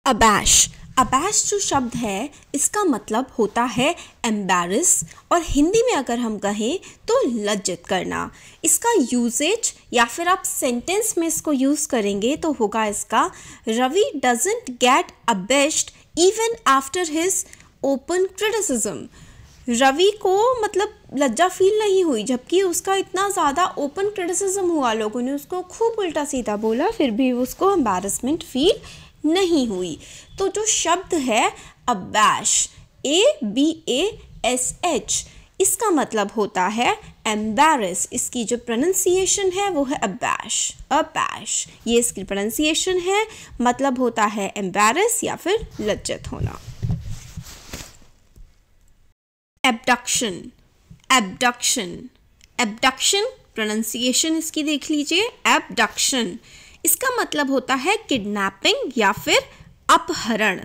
अबैश। अबैश जो शब्द है इसका मतलब होता है एम्बैरस और हिंदी में अगर हम कहें तो लज्जित करना। इसका यूजेज या फिर आप सेंटेंस में इसको यूज़ करेंगे तो होगा इसका, Ravi doesn't get abashed even after his open criticism. Ravi को मतलब लज्जा फील नहीं हुई जबकि उसका इतना ज़्यादा ओपन क्रिटिसिज्म हुआ, लोगों ने उसको खूब उल्टा सीधा बोला, फिर भी उसको एम्बैरसमेंट फील नहीं हुई। तो जो शब्द है अबैश, ABASH, इसका मतलब होता है एम्बैरस। इसकी जो प्रोनाउंसिएशन है वो है अबैश, अबैश, ये इसकी प्रोनाउंसिएशन है, मतलब होता है एम्बैरस या फिर लज्जित होना। एब्डक्शन, एब्डक्शन, एब्डक्शन प्रोनाउंसिएशन इसकी देख लीजिए, एब्डक्शन। इसका मतलब होता है किडनैपिंग या फिर अपहरण।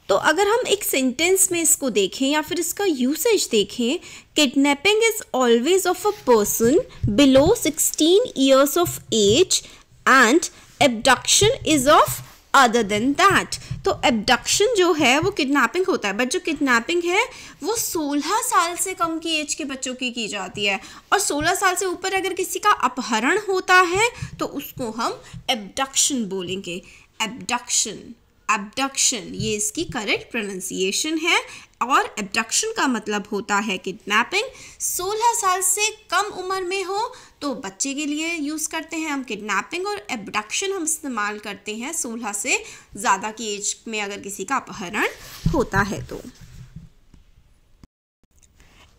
तो अगर हम एक सेंटेंस में इसको देखें या फिर इसका यूसेज देखें, kidnapping is always of a person below 16 years of age and abduction is of other than that। तो एब्डक्शन जो है वो किडनैपिंग होता है, बट जो किडनैपिंग है वो 16 साल से कम की एज के बच्चों की जाती है, और 16 साल से ऊपर अगर किसी का अपहरण होता है तो उसको हम एब्डक्शन बोलेंगे। एब्डक्शन, एब्डक्शन, ये इसकी करेक्ट प्रोनाउंसिएशन है। और एब्डक्शन का मतलब होता है किडनैपिंग। 16 साल से कम उम्र में हो तो बच्चे के लिए यूज़ करते हैं हम किडनैपिंग, और एब्डक्शन हम इस्तेमाल करते हैं 16 से ज़्यादा की एज में अगर किसी का अपहरण होता है तो।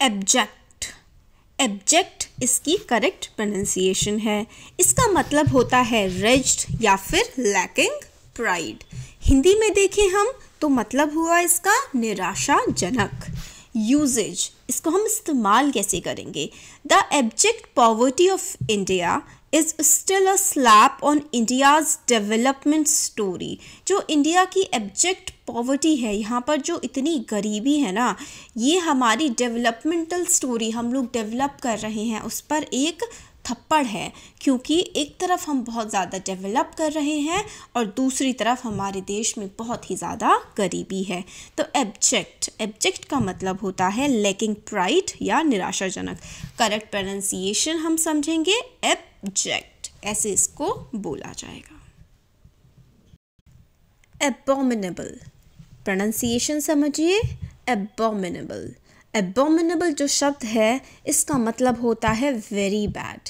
एब्जेक्ट, एब्जेक्ट इसकी करेक्ट प्रोनाउंसिएशन है। इसका मतलब होता है रेज्ड या फिर लैकिंग प्राइड। हिंदी में देखें हम तो मतलब हुआ इसका निराशाजनक। यूजेज, इसको हम इस्तेमाल कैसे करेंगे? The abject poverty of India is still a slap on India's development story. जो इंडिया की एब्जेक्ट पॉवर्टी है, यहाँ पर जो इतनी गरीबी है ना, ये हमारी डेवलपमेंटल स्टोरी, हम लोग डेवलप कर रहे हैं, उस पर एक थप्पड़ है, क्योंकि एक तरफ हम बहुत ज़्यादा डेवलप कर रहे हैं और दूसरी तरफ हमारे देश में बहुत ही ज़्यादा गरीबी है। तो एब्जेक्ट, एब्जेक्ट का मतलब होता है लैकिंग प्राइड या निराशाजनक। करेक्ट प्रोनाउंसिएशन हम समझेंगे एब्जेक्ट, ऐसे इसको बोला जाएगा। एबॉमिनेबल, प्रोनाउंसिएशन समझिए, एबॉमिनेबल। एबॉमिनेबल जो शब्द है इसका मतलब होता है very bad,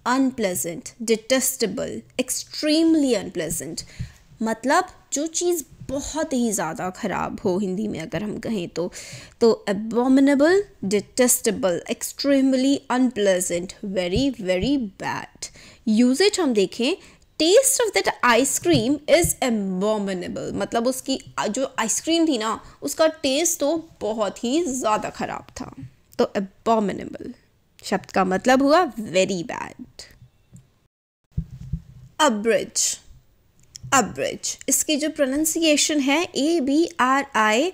unpleasant, detestable, extremely unpleasant. मतलब जो चीज़ बहुत ही ज़्यादा ख़राब हो, हिंदी में अगर हम कहें तो abominable, detestable, extremely unpleasant, very very bad. Usages हम देखें, taste of that ice cream is abominable. मतलब उसकी जो आइसक्रीम थी ना, उसका टेस्ट तो बहुत ही ज़्यादा ख़राब था। तो एबॉमिनेबल शब्द का मतलब हुआ वेरी बैड। अब्रिज, अब्रिज, इसकी जो प्रोनाउंसिएशन है ABRIDGE,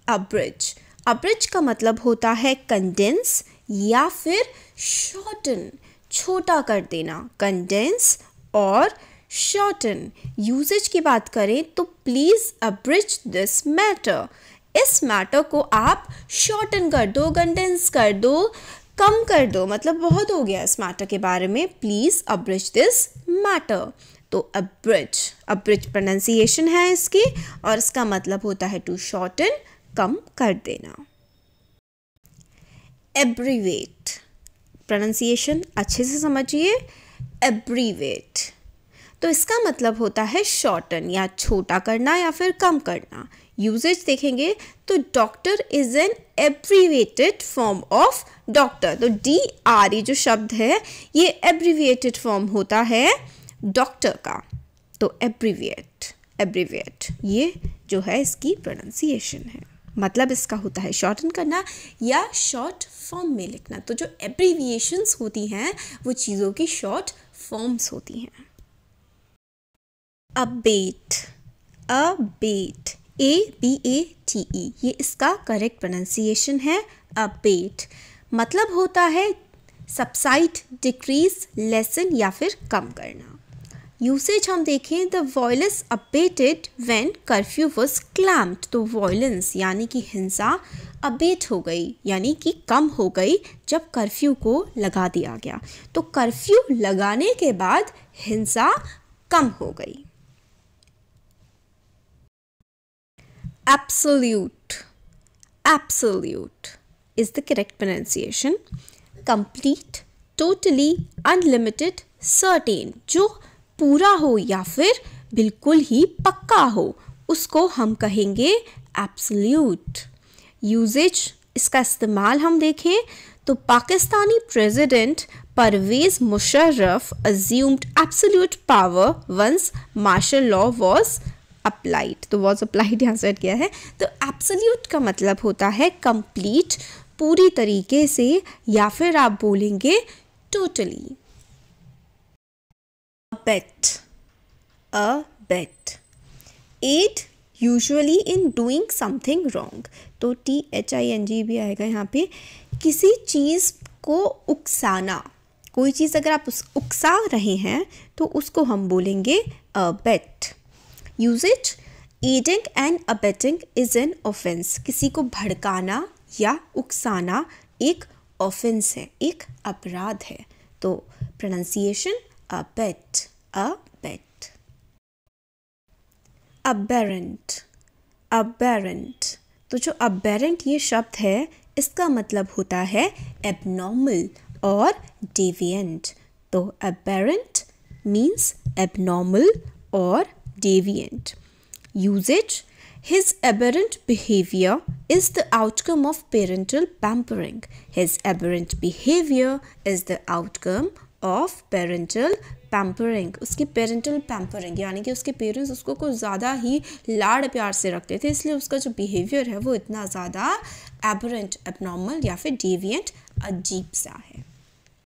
अब्रिज। अब्रिज का मतलब होता है कंडेंस या फिर शॉर्टन, छोटा कर देना, कंडेंस और शॉर्टन। यूजेज की बात करें तो प्लीज़ अब्रिज दिस मैटर। इस मैटर को आप शॉर्टन कर दो, कंडेंस कर दो, कम कर दो, मतलब बहुत हो गया इस मैटर के बारे में, प्लीज़ अब्रिज दिस मैटर। तो अब्रिज, अब्रिज प्रोनाउंसिएशन है इसकी और इसका मतलब होता है टू शॉर्टन, कम कर देना। एब्रीवेट, प्रोनाउंसिएशन अच्छे से समझिए, एब्रीवेट। तो इसका मतलब होता है शॉर्टन या छोटा करना या फिर कम करना। यूजेज देखेंगे तो doctor is an abbreviated form of doctor. तो DRE जो शब्द है ये एब्रीवेटेड फॉर्म होता है डॉक्टर का। तो एब्रीवेट, एब्रीवेट ये जो है इसकी प्रोनाउंसिएशन है, मतलब इसका होता है शॉर्टन करना या शॉर्ट फॉर्म में लिखना। तो जो एब्रीविएशंस होती हैं वो चीज़ों की शॉर्ट फॉर्म्स होती हैं। अबेट, अबेट, ABATE, ये इसका करेक्ट प्रोनाउंसिएशन है अबेट। मतलब होता है सबसाइड, डिक्रीज, लेसन या फिर कम करना। यूसेज हम देखें, the violence abetted when curfew was clamped, तो वायलेंस यानी कि हिंसा अबेट हो गई यानी कि कम हो गई जब कर्फ्यू को लगा दिया गया। तो कर्फ्यू लगाने के बाद हिंसा कम हो गई। Absolute, absolute is the correct pronunciation. Complete, totally, unlimited, certain, जो पूरा हो या फिर बिल्कुल ही पक्का हो उसको हम कहेंगे एब्सोल्यूट। यूजेज, इसका इस्तेमाल हम देखें तो Pakistani president Pervez Musharraf assumed absolute power once martial law was applied, तो was applied यहाँ सेट किया है। तो एब्सोल्यूट का मतलब होता है कंप्लीट, पूरी तरीके से, या फिर आप बोलेंगे totally. Bet, abet, aid usually in doing something wrong, तो THING भी आएगा यहाँ पे। किसी चीज़ को उकसाना, कोई चीज़ अगर आप उकसा रहे हैं तो उसको हम बोलेंगे abet. Usages, aiding and abetting is an offence, किसी को भड़काना या उकसाना एक ऑफेंस है, एक अपराध है। तो प्रोनाउंसिएशन अबेट, अबेट। अबेरेंट, अबेरेंट, तो जो अबेरेंट ये शब्द है इसका मतलब होता है एबनॉर्मल और डेविएंट। तो अबेरेंट मीन्स एबनॉर्मल और deviant. Usage, his aberrant behavior is the outcome of parental pampering. His aberrant behavior is the outcome of parental pampering. उसकी parental pampering यानी कि उसके पेरेंट्स उसको कुछ ज़्यादा ही लाड़ प्यार से रखते थे, इसलिए उसका जो behavior है वो इतना ज़्यादा aberrant, abnormal या फिर deviant, अजीब सा है।